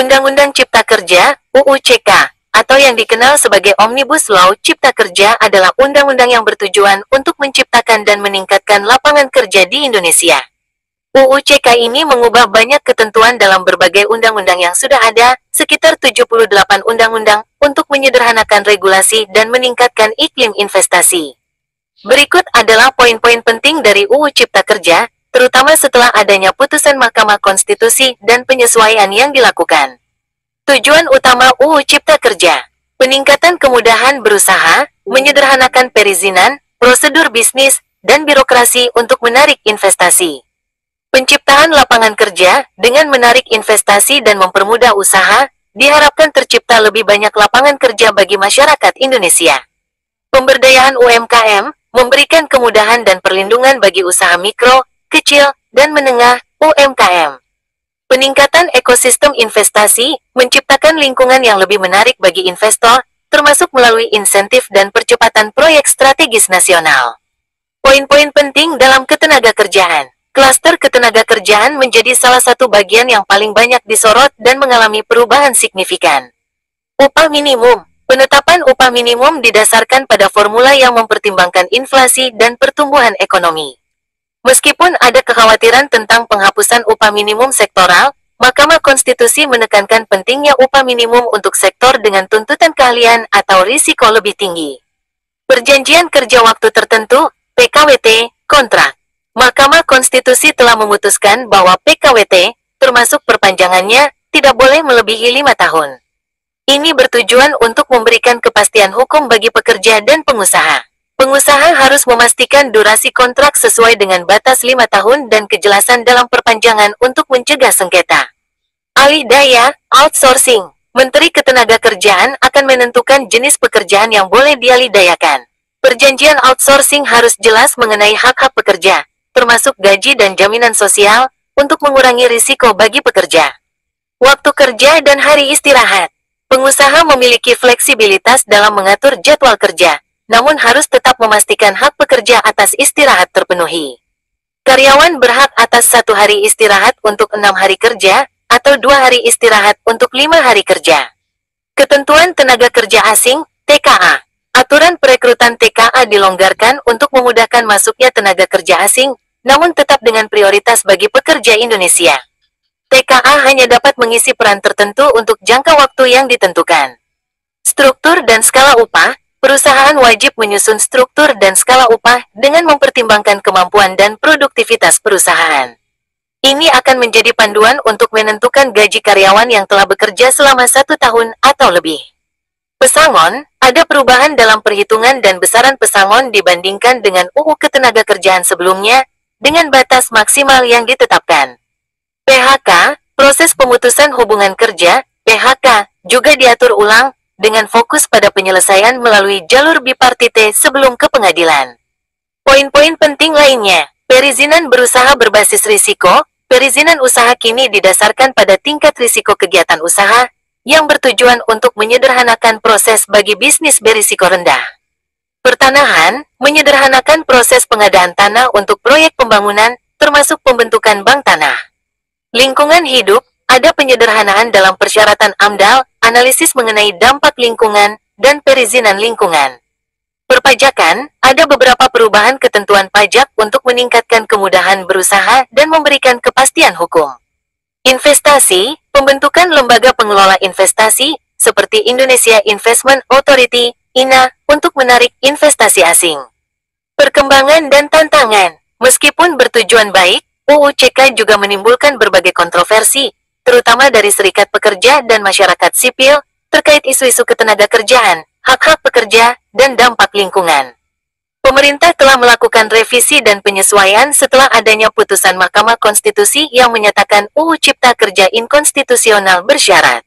Undang-Undang Cipta Kerja, UU CK, atau yang dikenal sebagai Omnibus Law Cipta Kerja adalah undang-undang yang bertujuan untuk menciptakan dan meningkatkan lapangan kerja di Indonesia. UU CK ini mengubah banyak ketentuan dalam berbagai undang-undang yang sudah ada, sekitar 78 undang-undang, untuk menyederhanakan regulasi dan meningkatkan iklim investasi. Berikut adalah poin-poin penting dari UU Cipta Kerja, terutama setelah adanya putusan Mahkamah Konstitusi dan penyesuaian yang dilakukan. Tujuan utama UU Cipta Kerja: peningkatan kemudahan berusaha, menyederhanakan perizinan, prosedur bisnis, dan birokrasi untuk menarik investasi. Penciptaan lapangan kerja, dengan menarik investasi dan mempermudah usaha, diharapkan tercipta lebih banyak lapangan kerja bagi masyarakat Indonesia. Pemberdayaan UMKM, memberikan kemudahan dan perlindungan bagi usaha mikro, kecil, dan menengah, UMKM. Peningkatan ekosistem investasi, menciptakan lingkungan yang lebih menarik bagi investor, termasuk melalui insentif dan percepatan proyek strategis nasional. Poin-poin penting dalam ketenagakerjaan. Klaster ketenagakerjaan menjadi salah satu bagian yang paling banyak disorot dan mengalami perubahan signifikan. Upah minimum. Penetapan upah minimum didasarkan pada formula yang mempertimbangkan inflasi dan pertumbuhan ekonomi. Meskipun ada kekhawatiran tentang penghapusan upah minimum sektoral, Mahkamah Konstitusi menekankan pentingnya upah minimum untuk sektor dengan tuntutan keahlian atau risiko lebih tinggi. Perjanjian kerja waktu tertentu, PKWT, kontrak. Mahkamah Konstitusi telah memutuskan bahwa PKWT, termasuk perpanjangannya, tidak boleh melebihi 5 tahun. Ini bertujuan untuk memberikan kepastian hukum bagi pekerja dan pengusaha. Pengusaha harus memastikan durasi kontrak sesuai dengan batas 5 tahun dan kejelasan dalam perpanjangan untuk mencegah sengketa. Alih daya, outsourcing. Menteri Ketenagakerjaan akan menentukan jenis pekerjaan yang boleh dialihdayakan. Perjanjian outsourcing harus jelas mengenai hak-hak pekerja, termasuk gaji dan jaminan sosial, untuk mengurangi risiko bagi pekerja. Waktu kerja dan hari istirahat. Pengusaha memiliki fleksibilitas dalam mengatur jadwal kerja, namun harus tetap memastikan hak pekerja atas istirahat terpenuhi. Karyawan berhak atas 1 hari istirahat untuk 6 hari kerja, atau 2 hari istirahat untuk 5 hari kerja. Ketentuan tenaga kerja asing, TKA. Aturan perekrutan TKA dilonggarkan untuk memudahkan masuknya tenaga kerja asing, namun tetap dengan prioritas bagi pekerja Indonesia. TKA hanya dapat mengisi peran tertentu untuk jangka waktu yang ditentukan. Struktur dan skala upah. Perusahaan wajib menyusun struktur dan skala upah dengan mempertimbangkan kemampuan dan produktivitas perusahaan. Ini akan menjadi panduan untuk menentukan gaji karyawan yang telah bekerja selama 1 tahun atau lebih. Pesangon, ada perubahan dalam perhitungan dan besaran pesangon dibandingkan dengan UU Ketenagakerjaan sebelumnya, dengan batas maksimal yang ditetapkan. PHK, proses pemutusan hubungan kerja, PHK, juga diatur ulang, dengan fokus pada penyelesaian melalui jalur bipartite sebelum ke pengadilan. Poin-poin penting lainnya, perizinan berusaha berbasis risiko. Perizinan usaha kini didasarkan pada tingkat risiko kegiatan usaha, yang bertujuan untuk menyederhanakan proses bagi bisnis berisiko rendah. Pertanahan, menyederhanakan proses pengadaan tanah untuk proyek pembangunan, termasuk pembentukan bank tanah. Lingkungan hidup, ada penyederhanaan dalam persyaratan AMDAL, analisis mengenai dampak lingkungan, dan perizinan lingkungan. Perpajakan, ada beberapa perubahan ketentuan pajak untuk meningkatkan kemudahan berusaha dan memberikan kepastian hukum. Investasi, pembentukan lembaga pengelola investasi, seperti Indonesia Investment Authority, INA, untuk menarik investasi asing. Perkembangan dan tantangan, meskipun bertujuan baik, UU CK juga menimbulkan berbagai kontroversi, terutama dari serikat pekerja dan masyarakat sipil, terkait isu-isu ketenagakerjaan, hak-hak pekerja, dan dampak lingkungan. Pemerintah telah melakukan revisi dan penyesuaian setelah adanya putusan Mahkamah Konstitusi yang menyatakan UU Cipta Kerja inkonstitusional bersyarat.